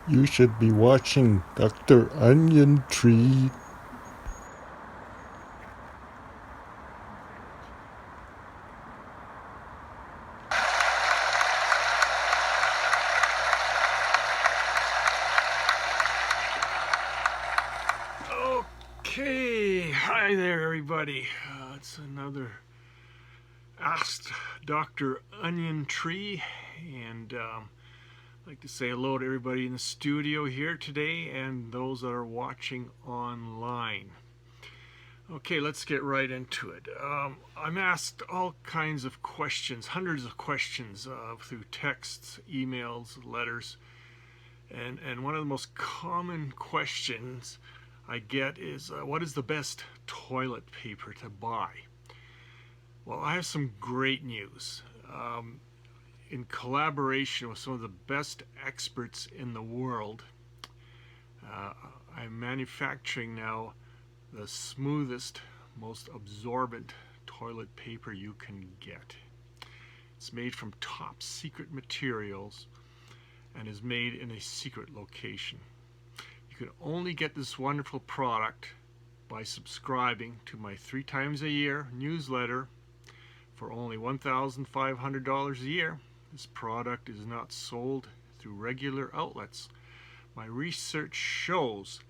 You should be watching Dr. OnionTree. Okay, hi there everybody. It's another Asked Dr. OnionTree, and I'd like to say hello to everybody in the studio here today and those that are watching online. Okay, let's get right into it. I'm asked all kinds of questions, hundreds of questions through texts, emails, letters, and one of the most common questions I get is, what is the best toilet paper to buy? Well, I have some great news. In collaboration with some of the best experts in the world, I'm manufacturing now the smoothest, most absorbent toilet paper you can get. It's made from top secret materials and is made in a secret location. You can only get this wonderful product by subscribing to my 3 times a year newsletter for only $1,500 a year. This product is not sold through regular outlets. My research shows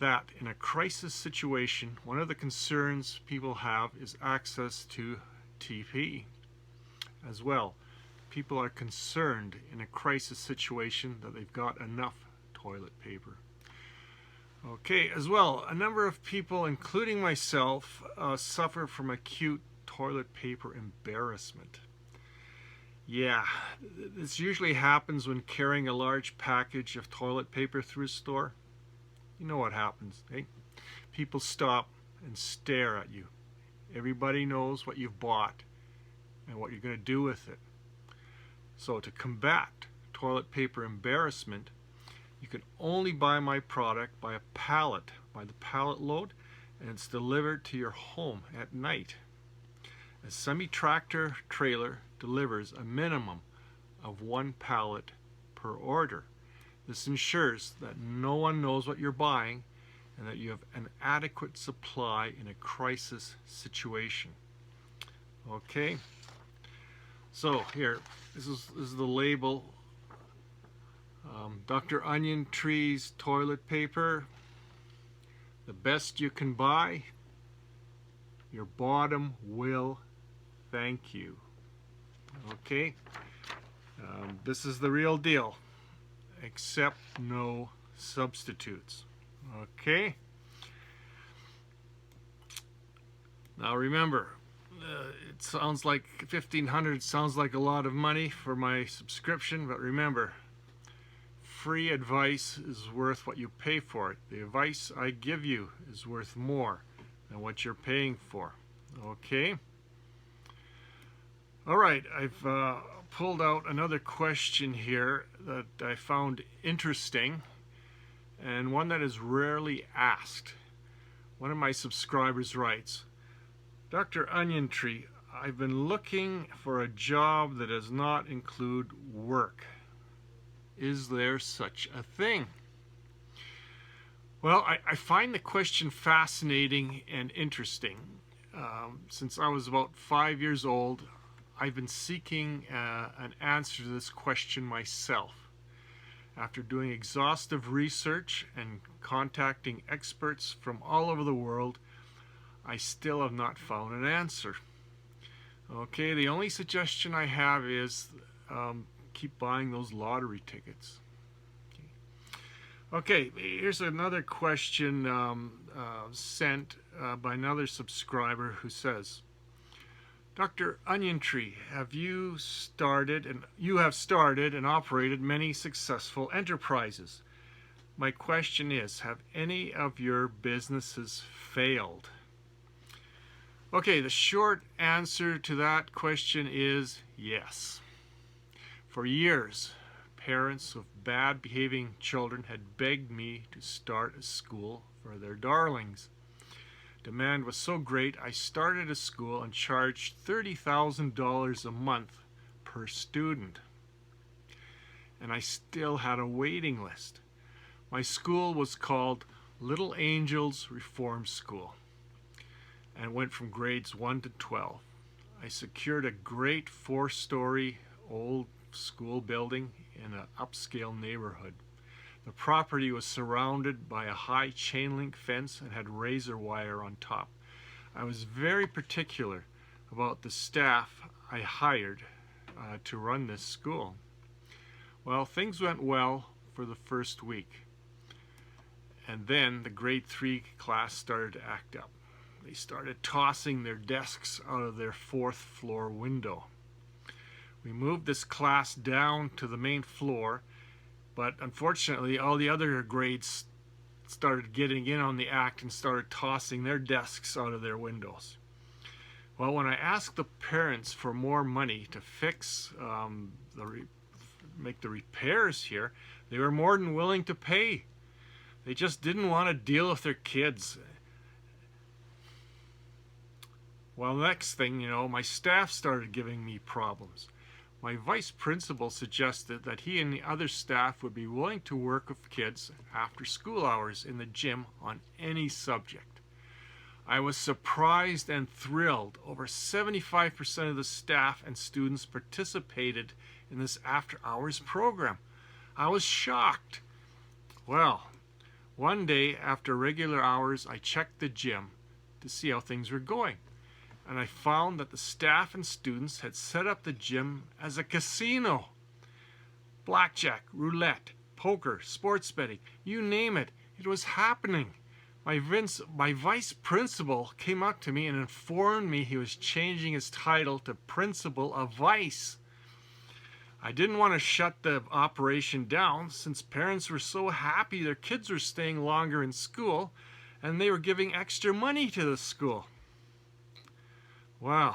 that in a crisis situation, one of the concerns people have is access to TP as well. People are concerned in a crisis situation that they've got enough toilet paper. Okay, as well, a number of people, including myself, suffer from acute toilet paper embarrassment. Yeah, this usually happens when carrying a large package of toilet paper through a store. You know what happens, eh? People stop and stare at you. Everybody knows what you've bought and what you're going to do with it. So to combat toilet paper embarrassment, you can only buy my product by the pallet load, and it's delivered to your home at night. A semi-tractor trailer delivers a minimum of 1 pallet per order. This ensures that no one knows what you're buying and that you have an adequate supply in a crisis situation. Okay, so here, this is the label. Dr. OnionTree's toilet paper, the best you can buy. Your bottom will thank you. Okay, this is the real deal, except no substitutes. Okay, now remember, it sounds like $1,500 sounds like a lot of money for my subscription, but remember, free advice is worth what you pay for it. The advice I give you is worth more than what you're paying for. Okay? Alright, I've pulled out another question here that I found interesting, and one that is rarely asked. One of my subscribers writes, Dr. OnionTree, I've been looking for a job that does not include work. Is there such a thing? Well, I find the question fascinating and interesting. Since I was about 5 years old, I've been seeking an answer to this question myself. After doing exhaustive research and contacting experts from all over the world, I still have not found an answer. Okay, the only suggestion I have is keep buying those lottery tickets. Okay, here's another question sent by another subscriber who says, Dr. OnionTree, you have started and operated many successful enterprises. My question is, have any of your businesses failed? Okay, the short answer to that question is yes. For years, parents of bad behaving children had begged me to start a school for their darlings. Demand was so great, I started a school and charged $30,000 a month per student. And I still had a waiting list. My school was called Little Angels Reform School and went from grades 1 to 12. I secured a great 4-story old school building in an upscale neighborhood. The property was surrounded by a high chain link fence and had razor wire on top. I was very particular about the staff I hired to run this school. Well, things went well for the first week. And then the grade 3 class started to act up. They started tossing their desks out of their 4th floor window. We moved this class down to the main floor, but unfortunately all the other grades started getting in on the act and started tossing their desks out of their windows. Well, when I asked the parents for more money to fix make the repairs here, they were more than willing to pay. They just didn't want to deal with their kids. Well, next thing you know, my staff started giving me problems. My vice principal suggested that he and the other staff would be willing to work with kids after school hours in the gym on any subject. I was surprised and thrilled. Over 75% of the staff and students participated in this after-hours program. I was shocked. Well, one day after regular hours, I checked the gym to see how things were going. And I found that the staff and students had set up the gym as a casino. Blackjack, roulette, poker, sports betting, you name it, it was happening. My vice principal came up to me and informed me he was changing his title to Principal of Vice. I didn't want to shut the operation down since parents were so happy their kids were staying longer in school and they were giving extra money to the school. Wow.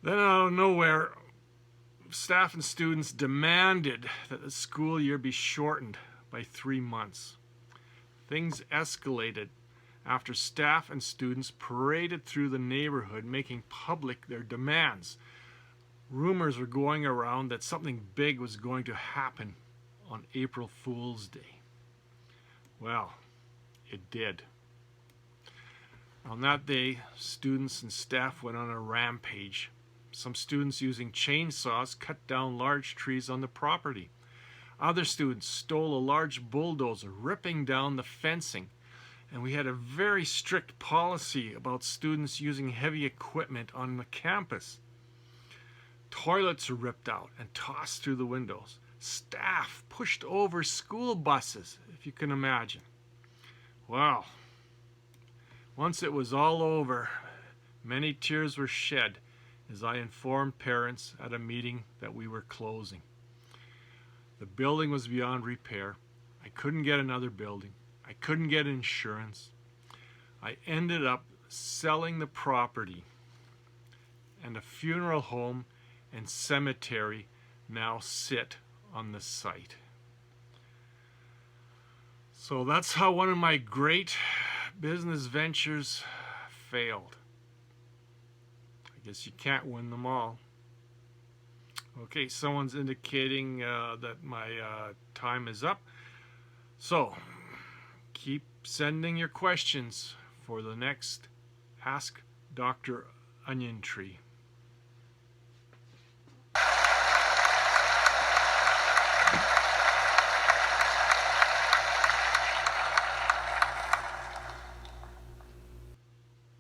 Then out of nowhere, staff and students demanded that the school year be shortened by 3 months. Things escalated after staff and students paraded through the neighborhood making public their demands. Rumors were going around that something big was going to happen on April Fool's Day. Well, it did. On that day, students and staff went on a rampage. Some students using chainsaws cut down large trees on the property. Other students stole a large bulldozer, ripping down the fencing. And we had a very strict policy about students using heavy equipment on the campus. Toilets were ripped out and tossed through the windows. Staff pushed over school buses, if you can imagine. Wow. Once it was all over, many tears were shed as I informed parents at a meeting that we were closing. The building was beyond repair. I couldn't get another building. I couldn't get insurance. I ended up selling the property, and a funeral home and cemetery now sit on the site. So that's how one of my great business ventures failed. I guess you can't win them all. Okay, someone's indicating that my time is up. So, keep sending your questions for the next Ask Dr. OnionTree.